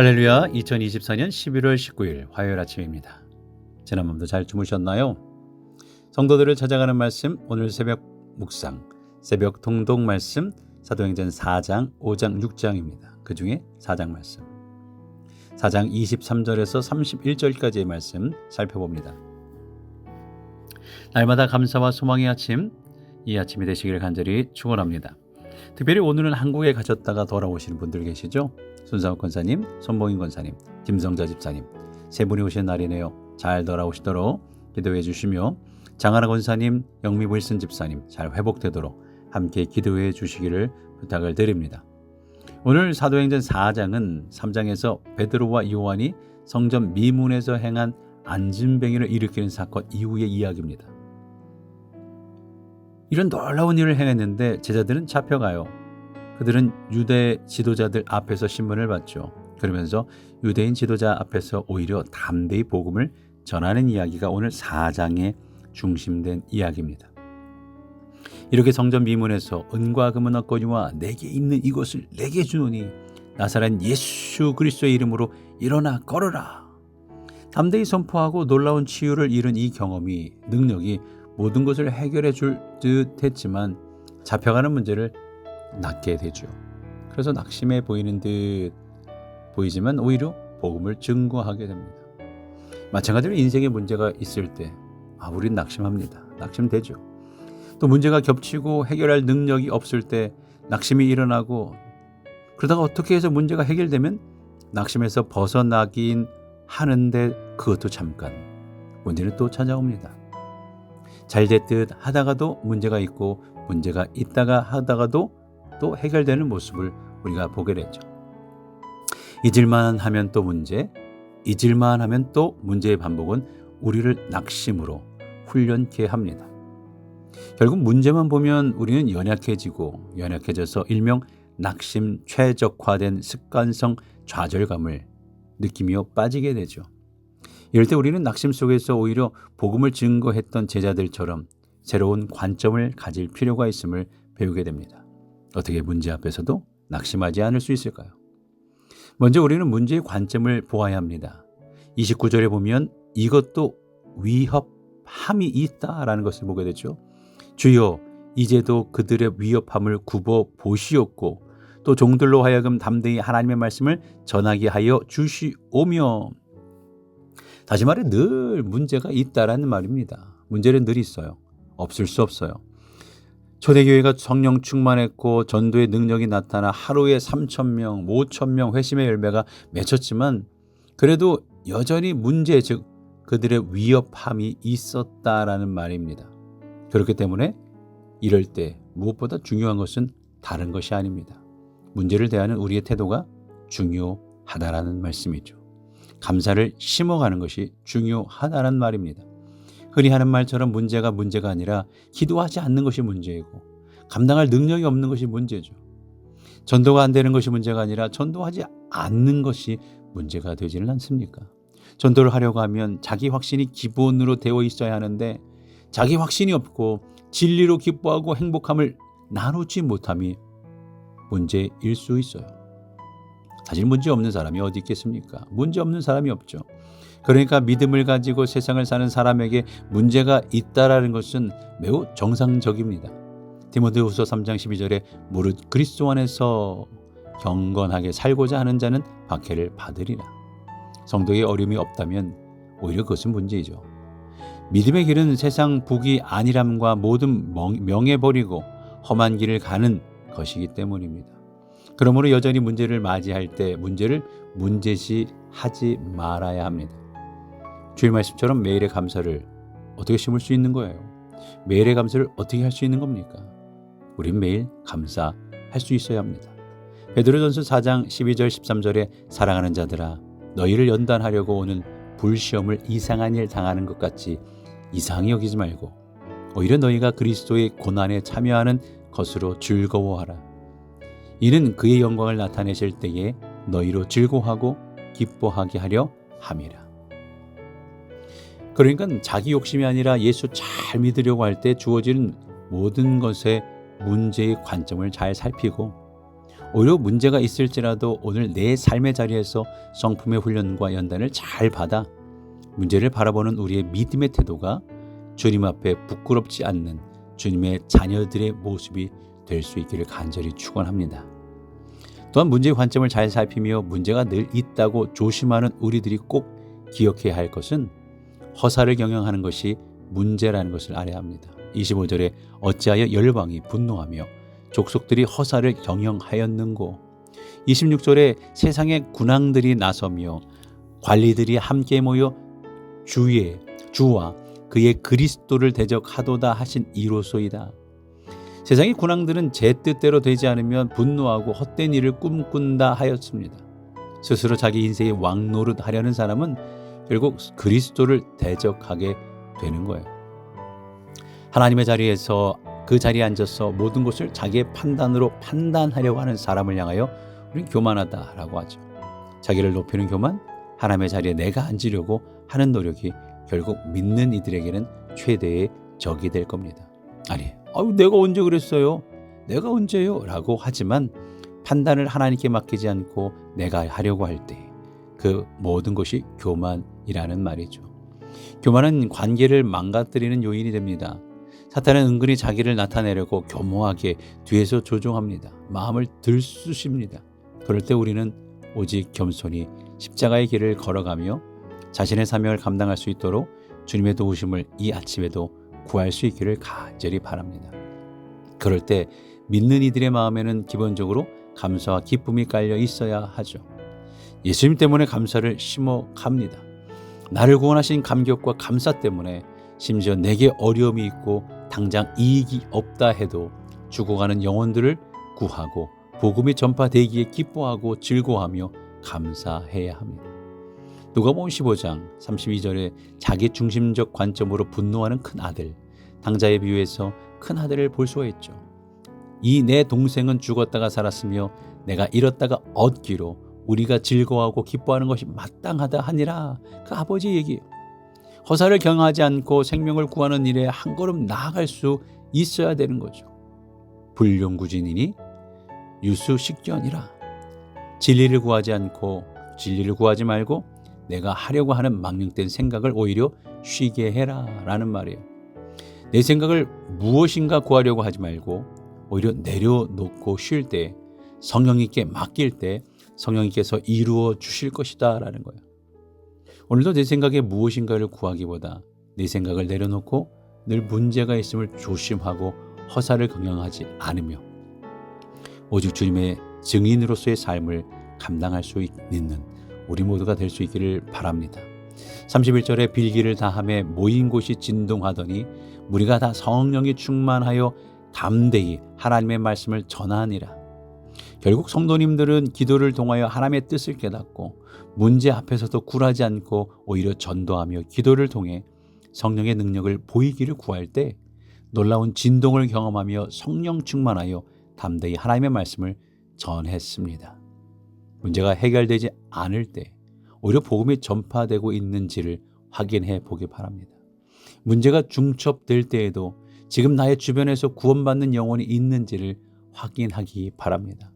할렐루야. 2024년 11월 19일 화요일 아침입니다. 지난밤도 잘 주무셨나요? 성도들을 찾아가는 말씀, 오늘 새벽 묵상, 새벽 통독 말씀, 사도행전 4장, 5장, 6장입니다. 그 중에 4장 말씀, 4장 23절에서 31절까지의 말씀 살펴봅니다. 날마다 감사와 소망의 아침, 이 아침이 되시기를 간절히 축원합니다. 특별히 오늘은 한국에 가셨다가 돌아오시는 분들 계시죠? 손상욱 권사님, 손봉인 권사님, 김성자 집사님 세 분이 오신 날이네요. 잘 돌아오시도록 기도해 주시며 장하나 권사님, 영미 윌슨 집사님 잘 회복되도록 함께 기도해 주시기를 부탁을 드립니다. 오늘 사도행전 4장은 3장에서 베드로와 요한이 성전 미문에서 행한 안진뱅이를 일으키는 사건 이후의 이야기입니다. 이런 놀라운 일을 행했는데 제자들은 잡혀가요. 그들은 유대 지도자들 앞에서 신문을 받죠. 그러면서 유대인 지도자 앞에서 오히려 담대히 복음을 전하는 이야기가 오늘 4장에 중심된 이야기입니다. 이렇게 성전 미문에서 은과 금은 얻거니와 내게 있는 이것을 내게 주노니 나사렛 예수 그리스도의 이름으로 일어나 걸어라. 담대히 선포하고 놀라운 치유를 이룬 이 경험이, 능력이 모든 것을 해결해 줄 듯 했지만 잡혀가는 문제를 낳게 되죠. 그래서 낙심해 보이는 듯 보이지만 오히려 복음을 증거하게 됩니다. 마찬가지로 인생에 문제가 있을 때 우린 낙심합니다. 낙심되죠. 또 문제가 겹치고 해결할 능력이 없을 때 낙심이 일어나고, 그러다가 어떻게 해서 문제가 해결되면 낙심에서 벗어나긴 하는데 그것도 잠깐 문제는 또 찾아옵니다. 잘 됐듯 하다가도 문제가 있고, 문제가 있다가 하다가도 또 해결되는 모습을 우리가 보게 되죠. 잊을만 하면 또 문제, 잊을만 하면 또 문제의 반복은 우리를 낙심으로 훈련케 합니다. 결국 문제만 보면 우리는 연약해지고, 연약해져서 일명 낙심 최적화된 습관성 좌절감을 느끼며 빠지게 되죠. 이럴 때 우리는 낙심 속에서 오히려 복음을 증거했던 제자들처럼 새로운 관점을 가질 필요가 있음을 배우게 됩니다. 어떻게 문제 앞에서도 낙심하지 않을 수 있을까요? 먼저 우리는 문제의 관점을 보아야 합니다. 29절에 보면 이것도 위협함이 있다라는 것을 보게 되죠. 주여 이제도 그들의 위협함을 굽어 보시옵고 또 종들로 하여금 담대히 하나님의 말씀을 전하게 하여 주시오며. 다시 말해 늘 문제가 있다라는 말입니다. 문제는 늘 있어요. 없을 수 없어요. 초대교회가 성령 충만했고 전도의 능력이 나타나 하루에 3,000명, 5,000명 회심의 열매가 맺혔지만 그래도 여전히 문제, 즉 그들의 위협함이 있었다라는 말입니다. 그렇기 때문에 이럴 때 무엇보다 중요한 것은 다른 것이 아닙니다. 문제를 대하는 우리의 태도가 중요하다라는 말씀이죠. 감사를 심어가는 것이 중요하다는 말입니다. 흔히 하는 말처럼 문제가 아니라 기도하지 않는 것이 문제이고 감당할 능력이 없는 것이 문제죠. 전도가 안 되는 것이 문제가 아니라 전도하지 않는 것이 문제가 되지는 않습니까? 전도를 하려고 하면 자기 확신이 기본으로 되어 있어야 하는데 자기 확신이 없고 진리로 기뻐하고 행복함을 나누지 못함이 문제일 수 있어요. 사실 문제 없는 사람이 어디 있겠습니까? 문제 없는 사람이 없죠. 그러니까 믿음을 가지고 세상을 사는 사람에게 문제가 있다라는 것은 매우 정상적입니다. 디모데후서 3장 12절에 무릇 그리스도 안에서 경건하게 살고자 하는 자는 박해를 받으리라. 성도의 어려움이 없다면 오히려 그것은 문제이죠. 믿음의 길은 세상 북이 안일함과 모든 명예 버리고 험한 길을 가는 것이기 때문입니다. 그러므로 여전히 문제를 맞이할 때 문제를 문제시하지 말아야 합니다. 주일 말씀처럼 매일의 감사를 어떻게 심을 수 있는 거예요? 매일의 감사를 어떻게 할 수 있는 겁니까? 우린 매일 감사할 수 있어야 합니다. 베드로전서 4장 12절 13절에 사랑하는 자들아 너희를 연단하려고 오는 불시험을 이상한 일 당하는 것 같이 이상히 여기지 말고 오히려 너희가 그리스도의 고난에 참여하는 것으로 즐거워하라. 이는 그의 영광을 나타내실 때에 너희로 즐거워하고 기뻐하게 하려 함이라. 그러니까 자기 욕심이 아니라 예수 잘 믿으려고 할 때 주어지는 모든 것의 문제의 관점을 잘 살피고 오히려 문제가 있을지라도 오늘 내 삶의 자리에서 성품의 훈련과 연단을 잘 받아 문제를 바라보는 우리의 믿음의 태도가 주님 앞에 부끄럽지 않는 주님의 자녀들의 모습이 될 수 있기를 간절히 축원합니다. 또한 문제의 관점을 잘 살피며 문제가 늘 있다고 조심하는 우리들이 꼭 기억해야 할 것은 허사를 경영하는 것이 문제라는 것을 알아야 합니다. 25절에 어찌하여 열방이 분노하며 족속들이 허사를 경영하였는고. 26절에 세상의 군왕들이 나서며 관리들이 함께 모여 주와 그의 그리스도를 대적하도다 하신 이로소이다. 세상의 군왕들은 제 뜻대로 되지 않으면 분노하고 헛된 일을 꿈꾼다 하였습니다. 스스로 자기 인생의 왕노릇 하려는 사람은 결국 그리스도를 대적하게 되는 거예요. 하나님의 자리에서 그 자리에 앉아서 모든 것을 자기의 판단으로 판단하려고 하는 사람을 향하여 우리는 교만하다라고 하죠. 자기를 높이는 교만, 하나님의 자리에 내가 앉으려고 하는 노력이 결국 믿는 이들에게는 최대의 적이 될 겁니다. 아니, 내가 언제 그랬어요? 내가 언제요? 라고 하지만 판단을 하나님께 맡기지 않고 내가 하려고 할 때 그 모든 것이 교만이라는 말이죠. 교만은 관계를 망가뜨리는 요인이 됩니다. 사탄은 은근히 자기를 나타내려고 교모하게 뒤에서 조종합니다. 마음을 들쑤십니다. 그럴 때 우리는 오직 겸손히 십자가의 길을 걸어가며 자신의 사명을 감당할 수 있도록 주님의 도우심을 이 아침에도 구할 수 있기를 간절히 바랍니다. 그럴 때 믿는 이들의 마음에는 기본적으로 감사와 기쁨이 깔려 있어야 하죠. 예수님 때문에 감사를 심어갑니다. 나를 구원하신 감격과 감사 때문에 심지어 내게 어려움이 있고 당장 이익이 없다 해도 죽어가는 영혼들을 구하고 복음이 전파되기에 기뻐하고 즐거워하며 감사해야 합니다. 누가복음 15장 32절에 자기 중심적 관점으로 분노하는 큰 아들, 당자의 비유에서 큰 아들을 볼 수가 있죠. 이 내 동생은 죽었다가 살았으며 내가 잃었다가 얻기로 우리가 즐거워하고 기뻐하는 것이 마땅하다 하니라. 그 아버지의 얘기예요. 허사를 경하지 않고 생명을 구하는 일에 한 걸음 나아갈 수 있어야 되는 거죠. 불륜구진이니 유수식견이라. 진리를 구하지 말고 내가 하려고 하는 망령된 생각을 오히려 쉬게 해라 라는 말이에요. 내 생각을 무엇인가 구하려고 하지 말고 오히려 내려놓고 쉴 때, 성령님께 맡길 때 성령님께서 이루어 주실 것이다 라는 거예요. 오늘도 내 생각에 무엇인가를 구하기보다 내 생각을 내려놓고 늘 문제가 있음을 조심하고 허사를 경영하지 않으며 오직 주님의 증인으로서의 삶을 감당할 수 있는 우리 모두가 될 수 있기를 바랍니다. 31절에 빌기를 다하며 모인 곳이 진동하더니 무리가 다 성령이 충만하여 담대히 하나님의 말씀을 전하니라. 결국 성도님들은 기도를 통하여 하나님의 뜻을 깨닫고 문제 앞에서도 굴하지 않고 오히려 전도하며 기도를 통해 성령의 능력을 보이기를 구할 때 놀라운 진동을 경험하며 성령 충만하여 담대히 하나님의 말씀을 전했습니다. 문제가 해결되지 않을 때 오히려 복음이 전파되고 있는지를 확인해 보기 바랍니다. 문제가 중첩될 때에도 지금 나의 주변에서 구원받는 영혼이 있는지를 확인하기 바랍니다.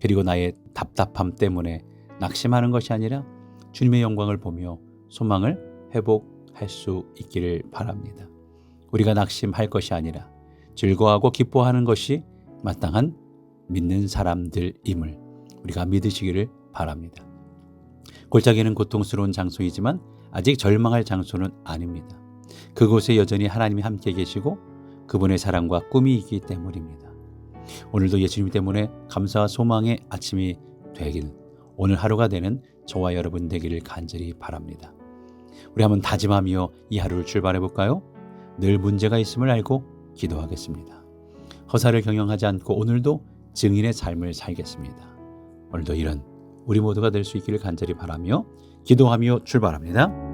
그리고 나의 답답함 때문에 낙심하는 것이 아니라 주님의 영광을 보며 소망을 회복할 수 있기를 바랍니다. 우리가 낙심할 것이 아니라 즐거워하고 기뻐하는 것이 마땅한 믿는 사람들임을 우리가 믿으시기를 바랍니다. 골짜기는 고통스러운 장소이지만 아직 절망할 장소는 아닙니다. 그곳에 여전히 하나님이 함께 계시고 그분의 사랑과 꿈이 있기 때문입니다. 오늘도 예수님 때문에 감사와 소망의 아침이 되기는 오늘 하루가 되는 저와 여러분 되기를 간절히 바랍니다. 우리 한번 다짐하며 이 하루를 출발해 볼까요? 늘 문제가 있음을 알고 기도하겠습니다. 허사를 경영하지 않고 오늘도 증인의 삶을 살겠습니다. 오늘도 이런 우리 모두가 될 수 있기를 간절히 바라며 기도하며 출발합니다.